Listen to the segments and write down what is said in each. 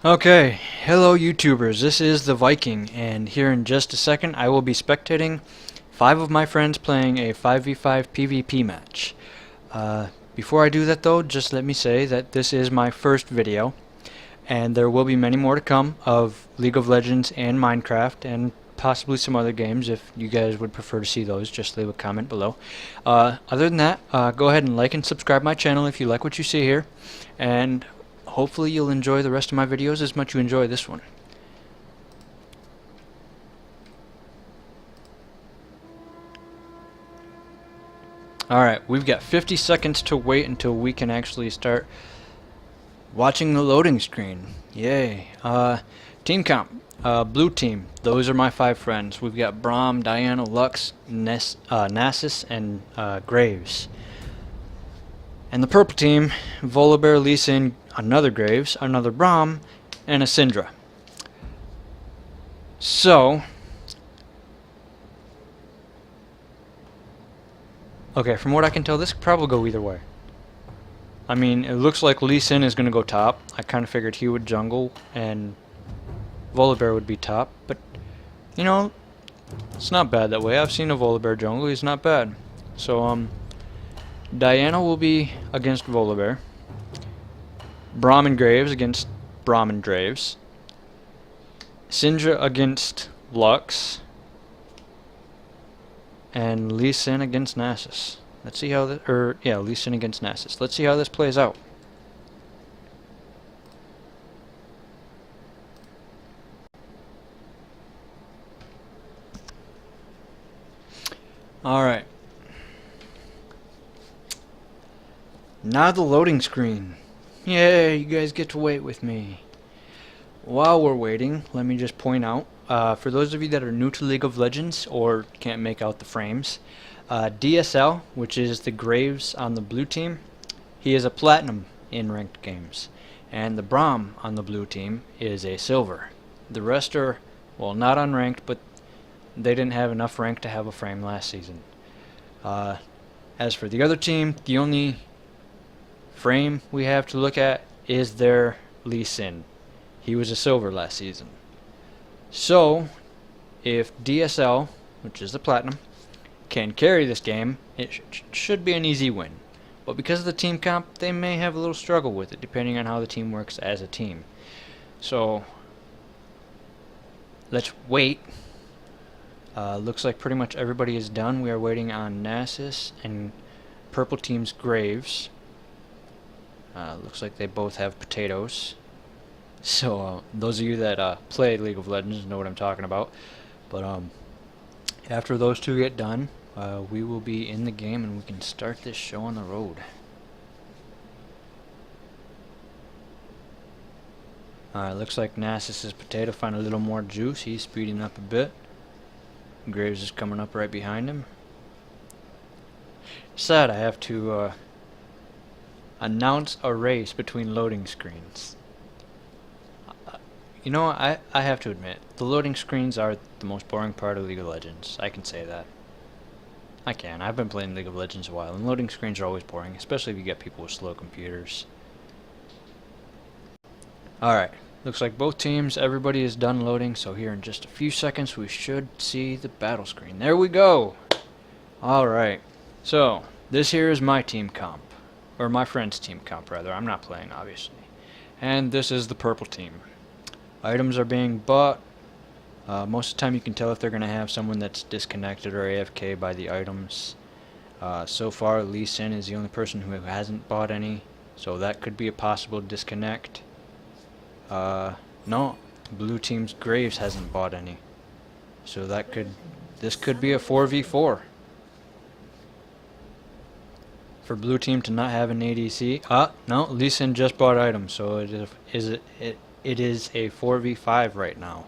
Okay, hello YouTubers, this is TheViking, and here in just a second I will be spectating 5 of my friends playing a 5v5 PvP match. Before I do that though, just let me say that this is my first video, and there will be many more to come of League of Legends and Minecraft, and possibly some other games. If you guys would prefer to see those, just leave a comment below. Other than that, go ahead and like and subscribe my channel if you like what you see here, and hopefully you'll enjoy the rest of my videos as much as you enjoy this one. Alright, we've got 50 seconds to wait until we can actually start watching the loading screen. Yay. Team comp. Blue team. Those are my 5 friends. We've got Braum, Diana, Lux, Nasus, and Graves. And the purple team, Volibear, Lee Sin, another Graves, another Braum, and a Syndra. So, okay, from what I can tell, this could probably go either way. I mean, it looks like Lee Sin is going to go top. I kind of figured he would jungle and Volibear would be top, but, you know, it's not bad that way. I've seen a Volibear jungle, he's not bad. So, Diana will be against Volibear. Braum and Graves against Braum and Graves. Syndra against Lux. And Lee Sin against Nasus. Let's see how this, Lee Sin against Nasus. Let's see how this plays out. Alright. Now the loading screen. Yay, you guys get to wait with me. While we're waiting, let me just point out, for those of you that are new to League of Legends or can't make out the frames, DSL, which is the Graves on the blue team, he is a platinum in ranked games. And the Braum on the blue team is a silver. The rest are, well, not unranked, but they didn't have enough rank to have a frame last season. As for the other team, the only frame we have to look at is their Lee Sin. He was a silver last season. So, if DSL, which is the platinum, can carry this game, it should be an easy win. But because of the team comp, they may have a little struggle with it, depending on how the team works as a team. So, let's wait. Looks like pretty much everybody is done. We are waiting on Nasus and purple team's Graves. Looks like they both have potatoes. So those of you that play League of Legends know what I'm talking about. But after those two get done, we will be in the game and we can start this show on the road. Looks like Nasus's potato found a little more juice. He's speeding up a bit. Graves is coming up right behind him. Sad I have to announce a race between loading screens. You know, I have to admit, the loading screens are the most boring part of League of Legends. I can say that. I can. I've been playing League of Legends a while, and loading screens are always boring, especially if you get people with slow computers. Alright, looks like both teams, everybody is done loading, so here in just a few seconds we should see the battle screen. There we go! Alright, so this here is my team comp. Or my friend's team comp, rather. I'm not playing, obviously. And this is the purple team. Items are being bought. Most of the time you can tell if they're going to have someone that's disconnected or AFK by the items. So far, Lee Sin is the only person who hasn't bought any, so that could be a possible disconnect. No, blue team's Graves hasn't bought any. So this could be a 4v4. For blue team to not have an ADC. No, Lee Sin just bought items, so it is a 4v5 right now.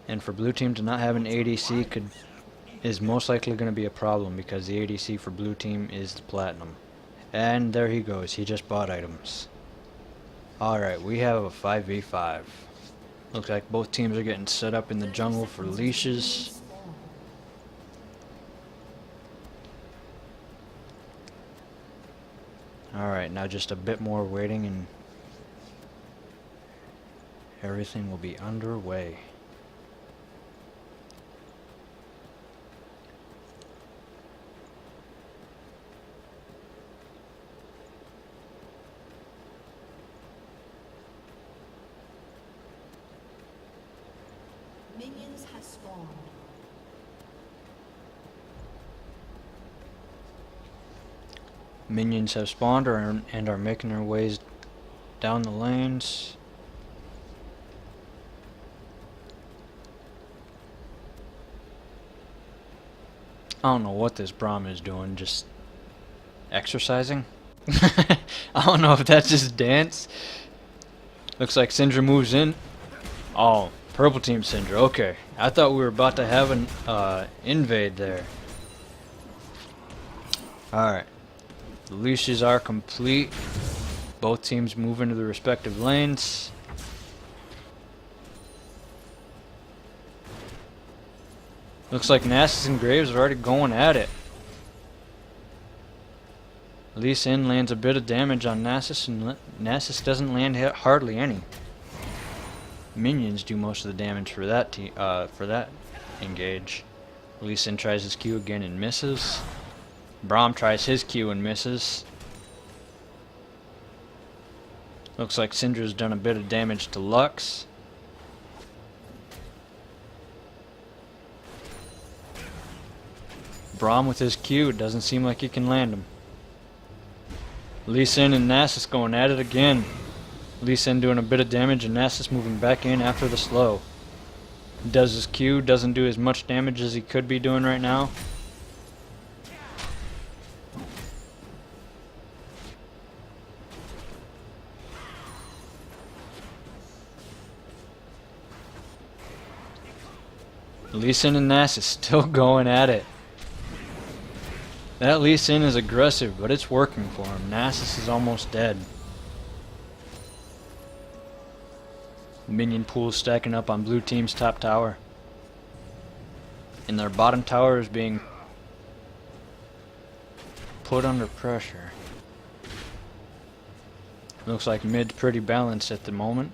And for blue team to not have an ADC is most likely going to be a problem, because the ADC for blue team is the platinum. And there he goes, he just bought items. Alright, we have a 5v5. Looks like both teams are getting set up in the jungle for leashes. Alright, now just a bit more waiting and everything will be underway. Minions have spawned. Minions have spawned and are making their ways down the lanes. I don't know what this Braum is doing, just exercising? I don't know if that's just dance. Looks like Syndra moves in. Oh, purple team Syndra, okay. I thought we were about to have an invade there. Alright. The leashes are complete. Both teams move into the respective lanes. Looks like Nasus and Graves are already going at it. Lee Sin lands a bit of damage on Nasus, and Nasus doesn't land hardly any. Minions do most of the damage for that engage. Lee Sin tries his Q again and misses. Braum tries his Q and misses. Looks like Syndra's done a bit of damage to Lux. Braum with his Q, it doesn't seem like he can land him. Lee Sin and Nasus going at it again. Lee Sin doing a bit of damage and Nasus moving back in after the slow. Does his Q, doesn't do as much damage as he could be doing right now. Lee Sin and Nasus still going at it. That Lee Sin is aggressive, but it's working for him. Nasus is almost dead. Minion pool stacking up on blue team's top tower. And their bottom tower is being put under pressure. Looks like mid's pretty balanced at the moment.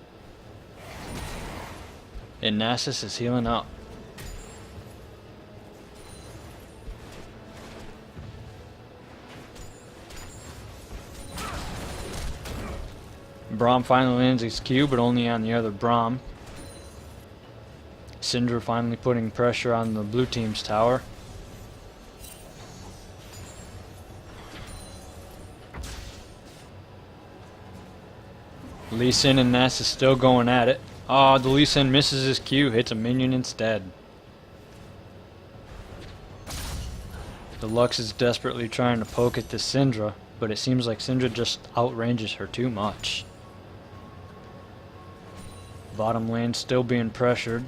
And Nasus is healing up. Braum finally lands his Q, but only on the other Braum. Syndra finally putting pressure on the blue team's tower. Lee Sin and Nasus still going at it. Oh, the Lee Sin misses his Q, hits a minion instead. The Lux is desperately trying to poke at this Syndra, but it seems like Syndra just outranges her too much. Bottom lane still being pressured.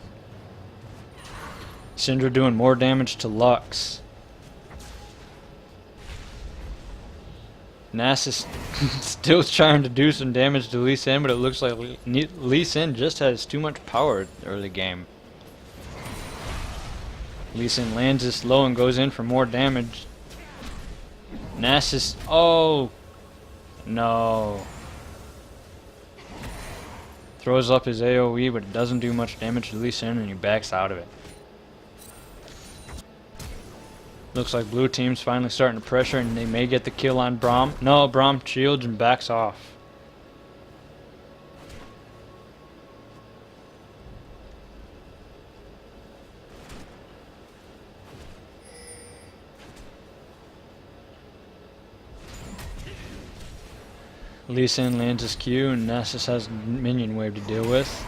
Syndra doing more damage to Lux. Nasus still trying to do some damage to Lee Sin, but it looks like Lee Sin just has too much power early game. Lee Sin lands this low and goes in for more damage. Nasus, oh no. Throws up his AoE, but it doesn't do much damage to Lee Sin, and he backs out of it. Looks like blue team's finally starting to pressure, and they may get the kill on Braum. No, Braum shields and backs off. Lee Sin lands his Q, and Nasus has minion wave to deal with.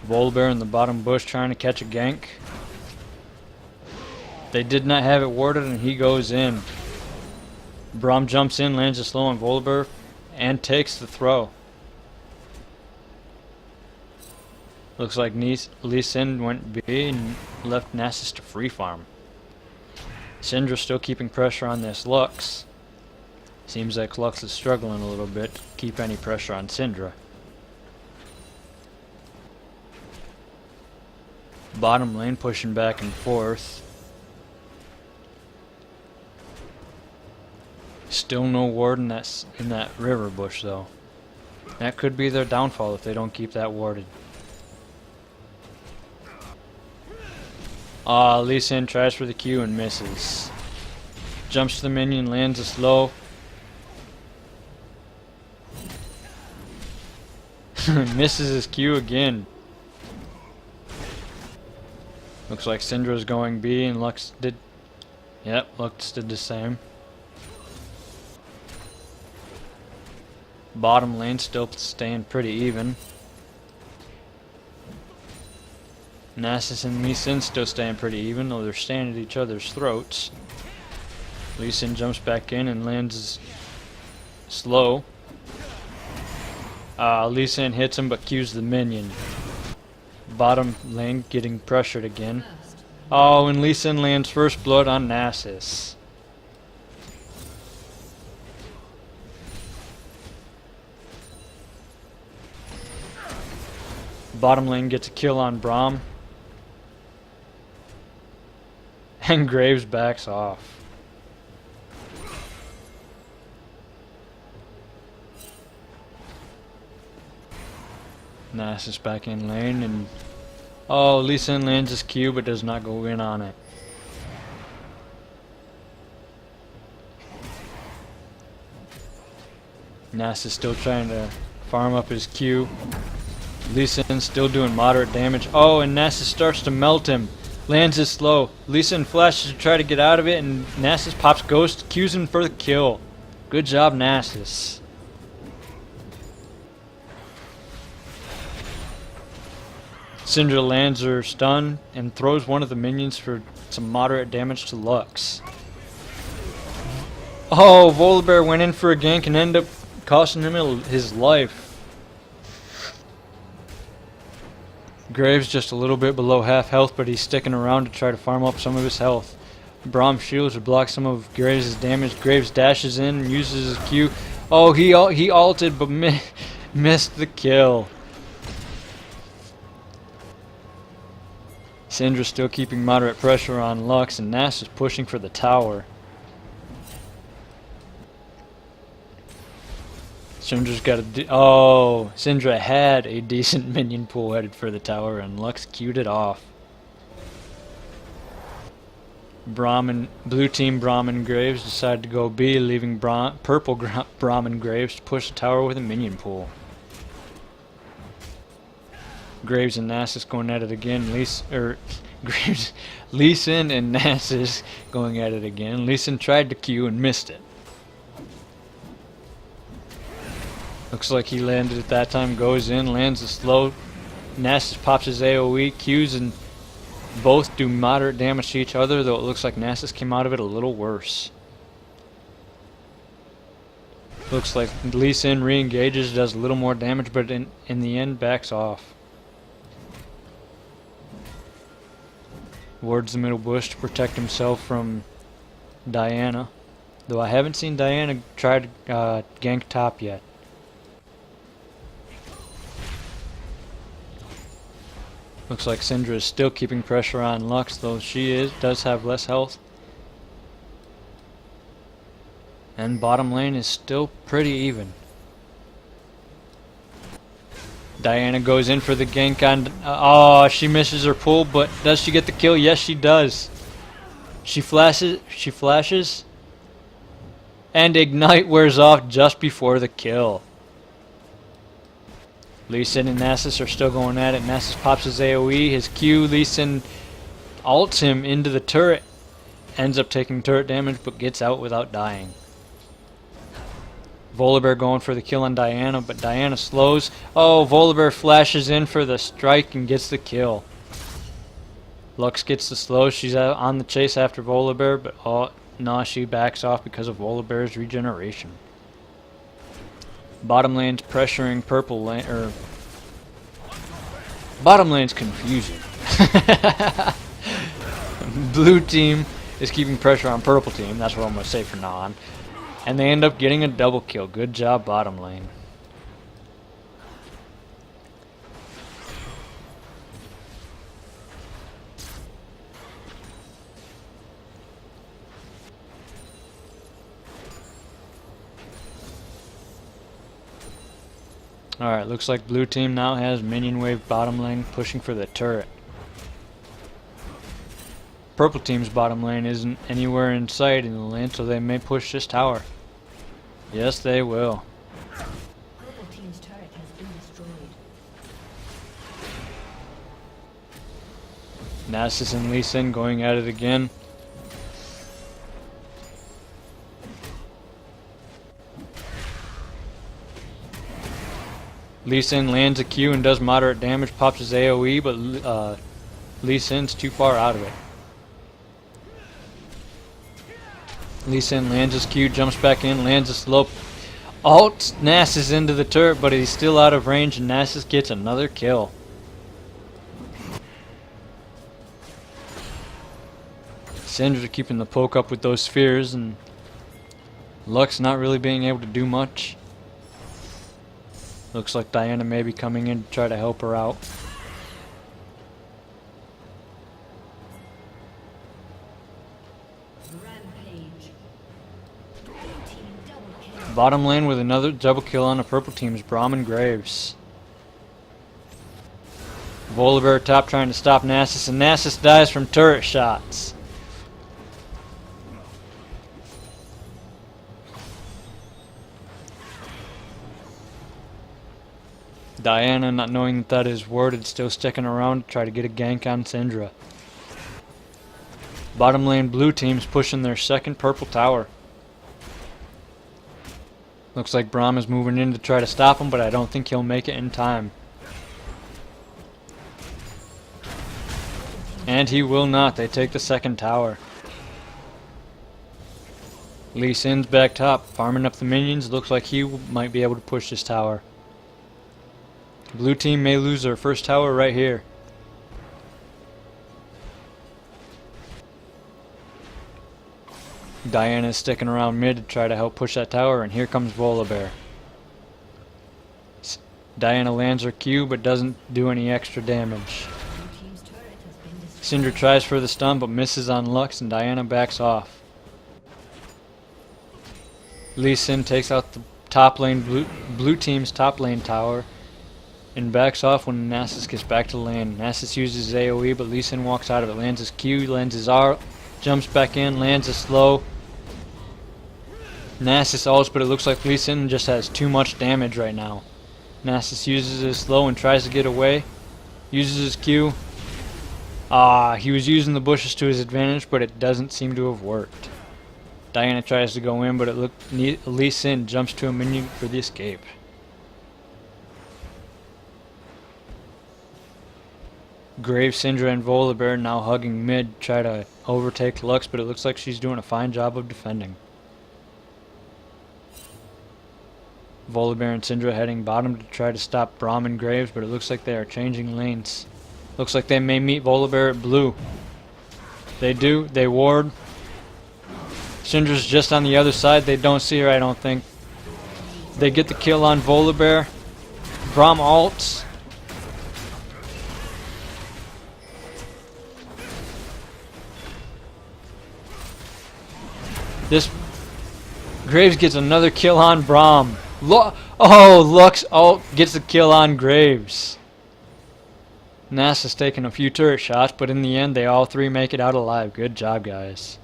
Volibear in the bottom bush trying to catch a gank. They did not have it warded, and he goes in. Braum jumps in, lands a slow on Volibear, and takes the throw. Looks like Lee Sin went B and left Nasus to free farm. Syndra still keeping pressure on this Lux. Seems like Lux is struggling a little bit to keep any pressure on Syndra. Bottom lane pushing back and forth. Still no ward in that river bush though. That could be their downfall if they don't keep that warded. Lee Sin tries for the Q and misses. Jumps to the minion, lands a slow. Misses his Q again. Looks like Syndra's going B and Lux did. Yep, Lux did the same. Bottom lane still staying pretty even. Nasus and Lee Sin still staying pretty even, though they're staying at each other's throats. Lee Sin jumps back in and lands slow. Lee Sin hits him but Q's the minion. Bottom lane getting pressured again. Oh, and Lee Sin lands first blood on Nasus. Bottom lane gets a kill on Braum. And Graves backs off. Nasus back in lane and oh, Lee Sin lands his Q but does not go in on it. Nasus still trying to farm up his Q. Lee Sin still doing moderate damage. Oh, and Nasus starts to melt him. Lands his slow. Lee Sin flashes to try to get out of it, and Nasus pops Ghost, Q's him for the kill. Good job, Nasus. Syndra lands her stun and throws one of the minions for some moderate damage to Lux. Oh, Volibear went in for a gank and ended up costing him his life. Graves just a little bit below half health, but he's sticking around to try to farm up some of his health. Braum's shields would block some of Graves' damage. Graves dashes in and uses his Q. Oh, he ulted but missed the kill. Syndra's still keeping moderate pressure on Lux, and Nasus is pushing for the tower. Syndra's got a Syndra had a decent minion pool headed for the tower, and Lux queued it off. Blue team Brahmin Graves decided to go B, leaving purple Brahmin Graves to push the tower with a minion pool. Graves and Nasus going at it again. Lee Sin and Nasus going at it again. Lee Sin tried to Q and missed it. Looks like he landed at that time, goes in, lands a slow. Nasus pops his AoE, Qs, and both do moderate damage to each other, though it looks like Nasus came out of it a little worse. Looks like Lee Sin re-engages, does a little more damage, but in the end backs off. Wards the middle bush to protect himself from Diana, though I haven't seen Diana try to gank top yet. Looks like Syndra is still keeping pressure on Lux, though she does have less health. And bottom lane is still pretty even. Diana goes in for the gank on... oh, she misses her pull, but does she get the kill? Yes, she does. She flashes. And Ignite wears off just before the kill. Lee Sin and Nasus are still going at it. Nasus pops his AoE, his Q. Lee Sin ults him into the turret. Ends up taking turret damage, but gets out without dying. Volibear going for the kill on Diana, but Diana slows. Oh, Volibear flashes in for the strike and gets the kill. Lux gets the slow. She's out on the chase after Volibear, but oh, no, she backs off because of Volibear's regeneration. Bottom lane's pressuring purple lane, or bottom lane's confusing. Blue team is keeping pressure on purple team. That's what I'm gonna say for now on. And they end up getting a double kill. Good job, bottom lane. Alright, looks like blue team now has minion wave bottom lane pushing for the turret. Purple team's bottom lane isn't anywhere in sight in the lane, so they may push this tower. Yes, they will. Purple team's turret has been destroyed. Nasus and Lee Sin going at it again. Lee Sin lands a Q and does moderate damage, pops his AoE, but Lee Sin's too far out of it. Lee Sin lands his Q, jumps back in, lands a slow ult Nasus into the turret, but he's still out of range, and Nasus gets another kill. Syndra keeping the poke up with those spheres, and Lux not really being able to do much. Looks like Diana may be coming in to try to help her out. Rampage. Blue team double kill. Bottom lane with another double kill on the purple team's Braum and Graves. Volibear top trying to stop Nasus, and Nasus dies from turret shots. Diana, not knowing that that is worded, still sticking around to try to get a gank on Syndra. Bottom lane blue team's pushing their second purple tower. Looks like Braum is moving in to try to stop him, but I don't think he'll make it in time. And he will not. They take the second tower. Lee Sin's back top, farming up the minions. Looks like he might be able to push this tower. Blue team may lose their first tower right here. Diana's sticking around mid to try to help push that tower, and here comes Volibear. Diana lands her Q but doesn't do any extra damage. Blue team's turret has been destroyed. Syndra tries for the stun but misses on Lux, and Diana backs off. Lee Sin takes out the top lane, blue team's top lane tower, and backs off when Nasus gets back to lane. Nasus uses his AoE, but Lee Sin walks out of it, lands his Q, lands his R, jumps back in, lands a slow. Nasus ults, but it looks like Lee Sin just has too much damage right now. Nasus uses his slow and tries to get away, uses his Q. He was using the bushes to his advantage, but it doesn't seem to have worked. Diana tries to go in, but it looked Lee Sin jumps to a minion for the escape. Graves, Syndra, and Volibear now hugging mid, try to overtake Lux, but it looks like she's doing a fine job of defending. Volibear and Syndra heading bottom to try to stop Braum and Graves, but it looks like they are changing lanes. Looks like they may meet Volibear at blue. They do, they ward. Syndra's just on the other side, they don't see her, I don't think. They get the kill on Volibear. Braum ults. This Graves gets another kill on Braum. Lux ult gets the kill on Graves. Nasus taking a few turret shots, but in the end they all three make it out alive. Good job, guys.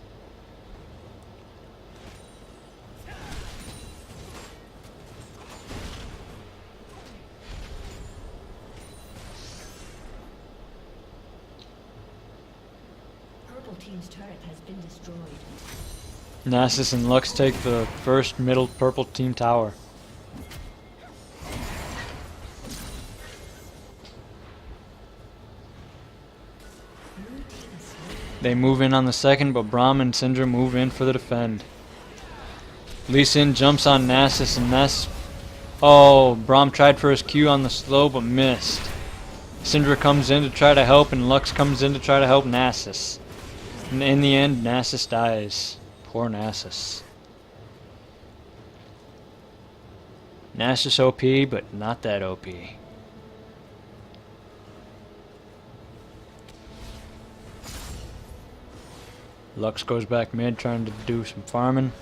Purple team's turret has been destroyed. Nasus and Lux take the first middle purple team tower. They move in on the second, but Braum and Syndra move in for the defend. Lee Sin jumps on Nasus, and Braum tried for his Q on the slow but missed. Syndra comes in to try to help, and Lux comes in to try to help Nasus. And in the end, Nasus dies. Poor Nasus. Nasus OP, but not that OP. Lux goes back mid trying to do some farming,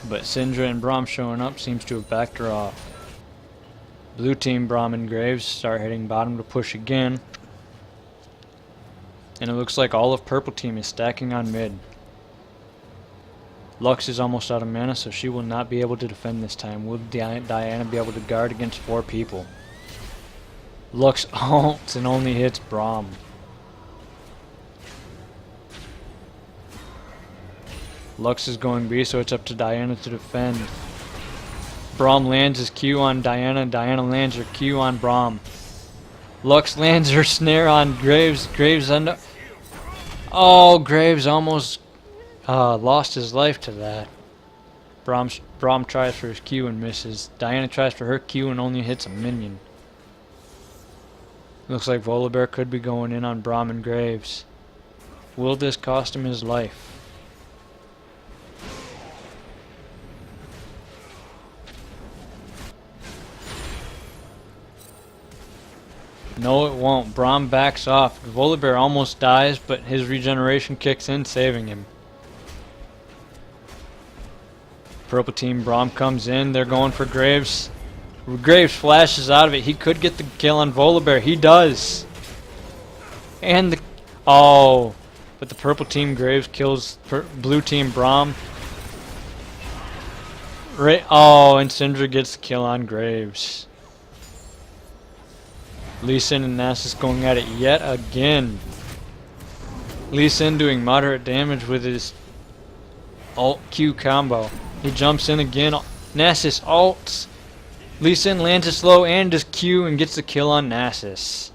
but Syndra and Braum showing up seems to have backed her off. Blue team Braum and Graves start hitting bottom to push again. And it looks like all of purple team is stacking on mid. Lux is almost out of mana, so she will not be able to defend this time. Will Diana be able to guard against 4 people? Lux ults and only hits Braum. Lux is going B, so it's up to Diana to defend. Braum lands his Q on Diana. Diana lands her Q on Braum. Lux lands her snare on Graves. Graves Graves almost lost his life to that. Braum tries for his Q and misses. Diana tries for her Q and only hits a minion. Looks like Volibear could be going in on Braum and Graves. Will this cost him his life? No, it won't. Braum backs off. Volibear almost dies, but his regeneration kicks in, saving him. Purple team, Braum comes in. They're going for Graves. Graves flashes out of it. He could get the kill on Volibear. He does. And the... Oh. But the purple team Graves kills blue team Braum. Oh, and Syndra gets the kill on Graves. Lee Sin and Nasus going at it yet again. Lee Sin doing moderate damage with his alt Q combo. He jumps in again. Nasus ults. Lee Sin lands it slow and does Q and gets the kill on Nasus.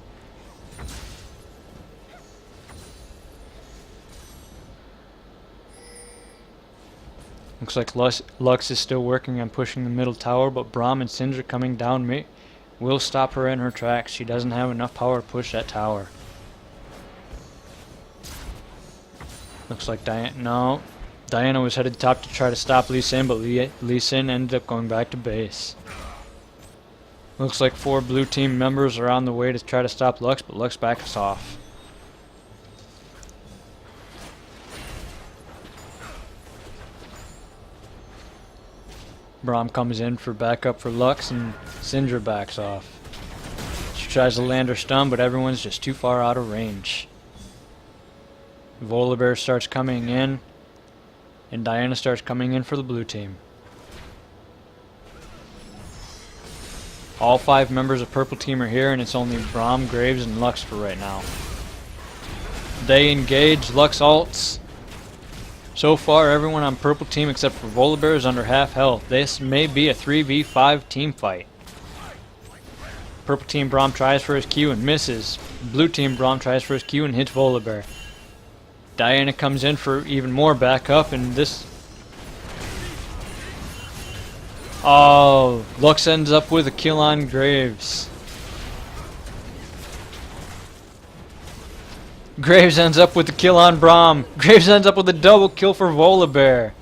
Looks like Lux is still working on pushing the middle tower, but Braum and Syndra coming down will stop her in her tracks. She doesn't have enough power to push that tower. Looks like Diana was headed top to try to stop Lee Sin, but Lee Sin ended up going back to base. Looks like 4 blue team members are on the way to try to stop Lux, but Lux backs off. Braum comes in for backup for Lux, and Syndra backs off. She tries to land her stun, but everyone's just too far out of range. Volibear starts coming in, and Diana starts coming in for the blue team. All 5 members of purple team are here, and it's only Braum, Graves, and Lux for right now. They engage. Lux ults. So far, everyone on purple team except for Volibear is under half health. This may be a 3v5 team fight. Purple team Braum tries for his Q and misses. Blue team Braum tries for his Q and hits Volibear. Diana comes in for even more backup, and this... Oh, Lux ends up with a kill on Graves. Graves ends up with the kill on Braum. Graves ends up with a double kill for Volibear.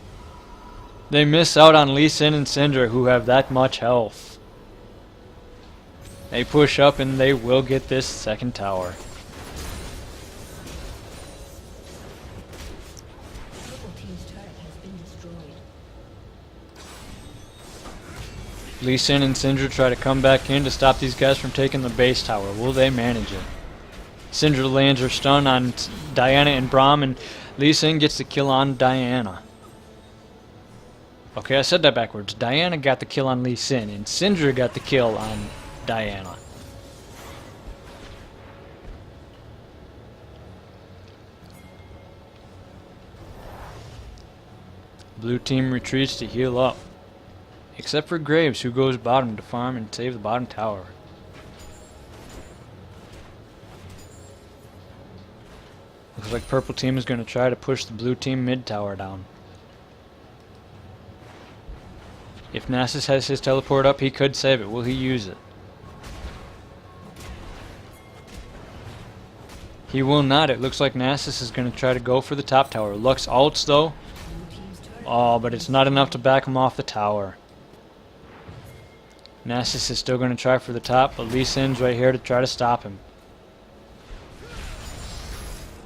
They miss out on Lee Sin and Syndra, who have that much health. They push up and they will get this second tower. Purple team's turret has been destroyed. Lee Sin and Syndra try to come back in to stop these guys from taking the base tower. Will they manage it? Syndra lands her stun on Diana and Braum, and Lee Sin gets the kill on Diana. Okay, I said that backwards. Diana got the kill on Lee Sin, and Syndra got the kill on Diana. Blue team retreats to heal up. Except for Graves, who goes bottom to farm and save the bottom tower. Looks like purple team is going to try to push the blue team mid tower down. If Nasus has his teleport up, he could save it. Will he use it? He will not. It looks like Nasus is going to try to go for the top tower. Lux ults though. Oh, but it's not enough to back him off the tower. Nasus is still going to try for the top, but Lee Sin's right here to try to stop him.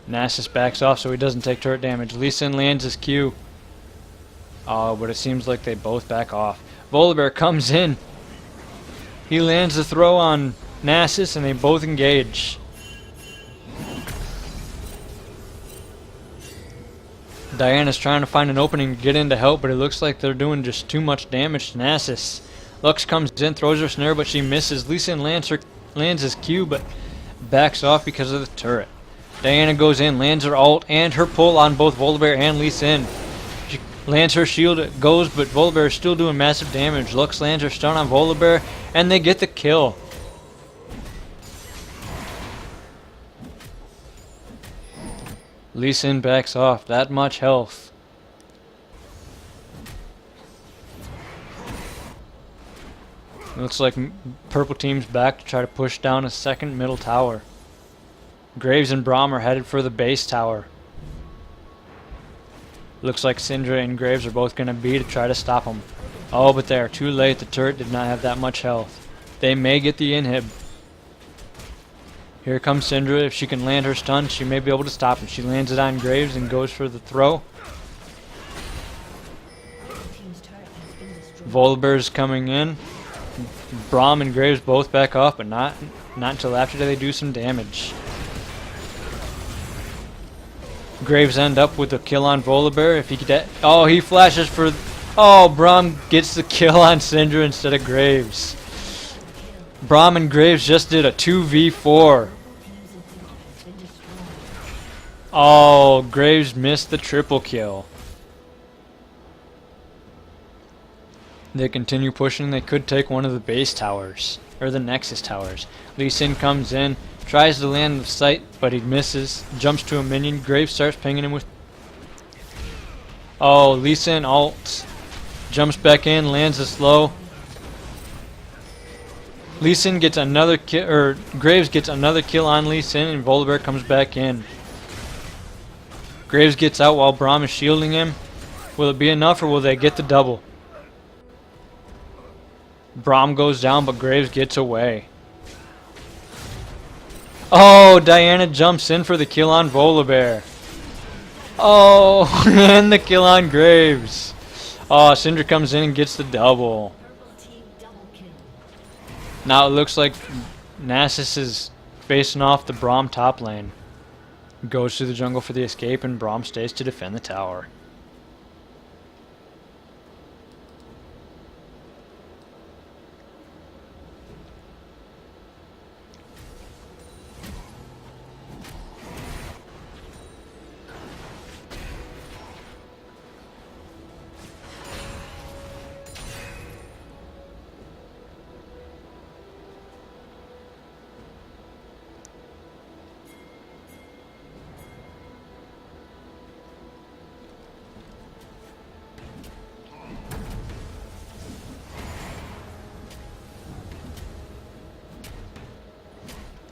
Nasus backs off so he doesn't take turret damage. Lee Sin lands his Q. Oh, but it seems like they both back off. Volibear comes in. He lands the throw on Nasus and they both engage. Diana's trying to find an opening to get in to help, but it looks like they're doing just too much damage to Nasus. Lux comes in, throws her snare, but she misses. Lee Sin lands his Q, but backs off because of the turret. Diana goes in, lands her ult and her pull on both Volibear and Lee Sin. She lands her shield, it goes, but Volibear is still doing massive damage. Lux lands her stun on Volibear, and they get the kill. Lee Sin backs off, that much health. Looks like purple team's back to try to push down a second middle tower. Graves and Braum are headed for the base tower. Looks like Syndra and Graves are both going to be to try to stop them. Oh, but they are too late. The turret did not have that much health. They may get the inhib. Here comes Syndra. If she can land her stun, she may be able to stop him. She lands it on Graves and goes for the throw. Volibear's coming in. Braum and Graves both back off, but not until after they do some damage. Graves end up with a kill on Volibear. If he could, he flashes for. Oh, Braum gets the kill on Syndra instead of Graves. Braum and Graves just did a 2v4. Oh, Graves missed the triple kill. They continue pushing. They could take one of the base towers, or the Nexus towers. Lee Sin comes in, tries to land the sight, but he misses. Jumps to a minion. Graves starts pinging him with. Oh, Lee Sin ults. Jumps back in, lands a slow. Lee Sin gets another kill, or Graves gets another kill on Lee Sin, and Volibear comes back in. Graves gets out while Braum is shielding him. Will it be enough, or will they get the double? Braum goes down, but Graves gets away. Oh, Diana jumps in for the kill on Volibear. Oh, and the kill on Graves. Oh, Syndra comes in and gets the double. Now it looks like Nasus is facing off the Braum top lane. Goes to the jungle for the escape, and Braum stays to defend the tower.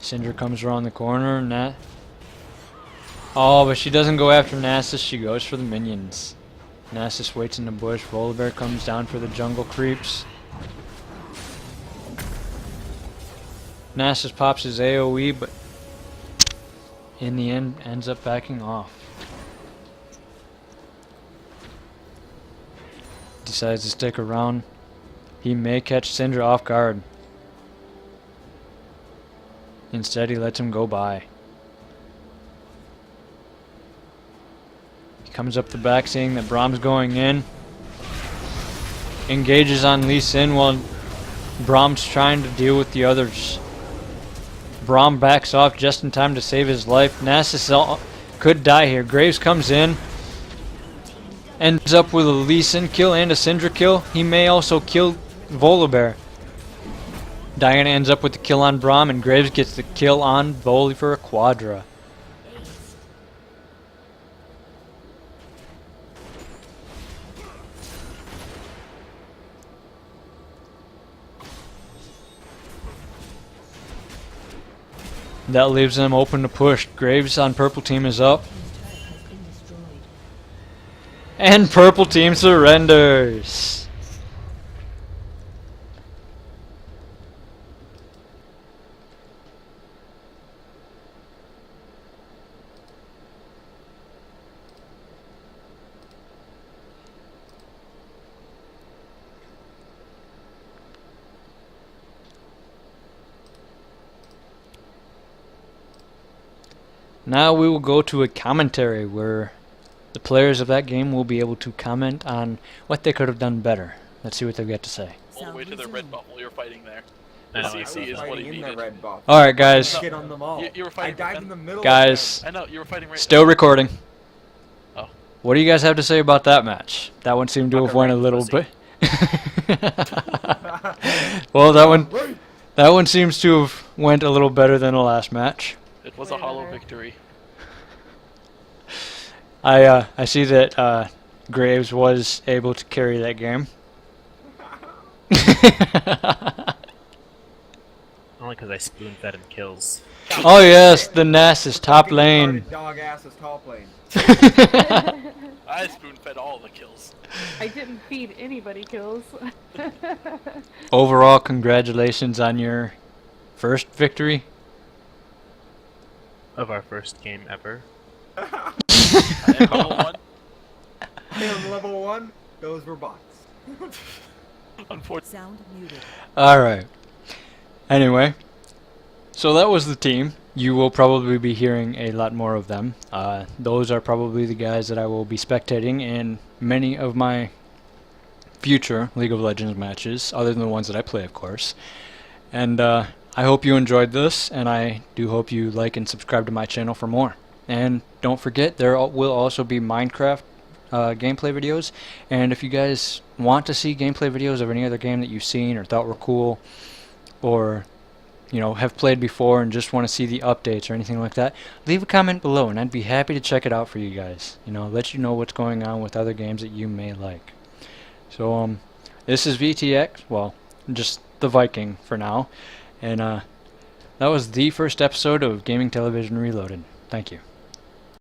Syndra comes around the corner, and oh, but she doesn't go after Nasus, she goes for the minions. Nasus waits in the bush, Volibear comes down for the jungle creeps. Nasus pops his AoE, but in the end ends up backing off. Decides to stick around. He may catch Syndra off guard. Instead, he lets him go by. He comes up the back seeing that Braum's going in. Engages on Lee Sin while Braum's trying to deal with the others. Braum backs off just in time to save his life. Nasus could die here. Graves comes in. Ends up with a Lee Sin kill and a Syndra kill. He may also kill Volibear. Diana ends up with the kill on Braum, and Graves gets the kill on Voli for a quadra. That leaves them open to push. Graves on purple team is up. And purple team surrenders. Now we will go to a commentary where the players of that game will be able to comment on what they could have done better. Let's see what they've got to say. All the way to the red bubble, you're fighting there. I The know, I CC saw is that. what he in the needed. red buff. Alright guys, Shit on them all. You were I fighting died and- in the middle guys, I know, you were fighting right still there. recording. Oh. What do you guys have to say about that match? That one seemed to have went a little bit. Well, that one seems to have went a little better than the last match. It was a hollow victory. I see that Graves was able to carry that game. Only because I spoon-fed him kills. Oh yes, the Ness is top lane. Dog ass is top lane. I spoon-fed all the kills. I didn't feed anybody kills. Overall, congratulations on your first victory. Of our first game ever. I am level 1. I am level 1. Those were bots. Unfortunately. Sound muted. Alright. Anyway, so that was the team. You will probably be hearing a lot more of them. Those are probably the guys that I will be spectating in many of my future League of Legends matches, other than the ones that I play, of course. And I hope you enjoyed this, and I do hope you like and subscribe to my channel for more. And don't forget, there will also be Minecraft gameplay videos, and if you guys want to see gameplay videos of any other game that you've seen or thought were cool, or you know, have played before and just want to see the updates or anything like that, leave a comment below and I'd be happy to check it out for you guys. You know, let you know what's going on with other games that you may like. So this is VTX, well, just TheViking for now, and that was the first episode of Gaming Television Reloaded. Thank you.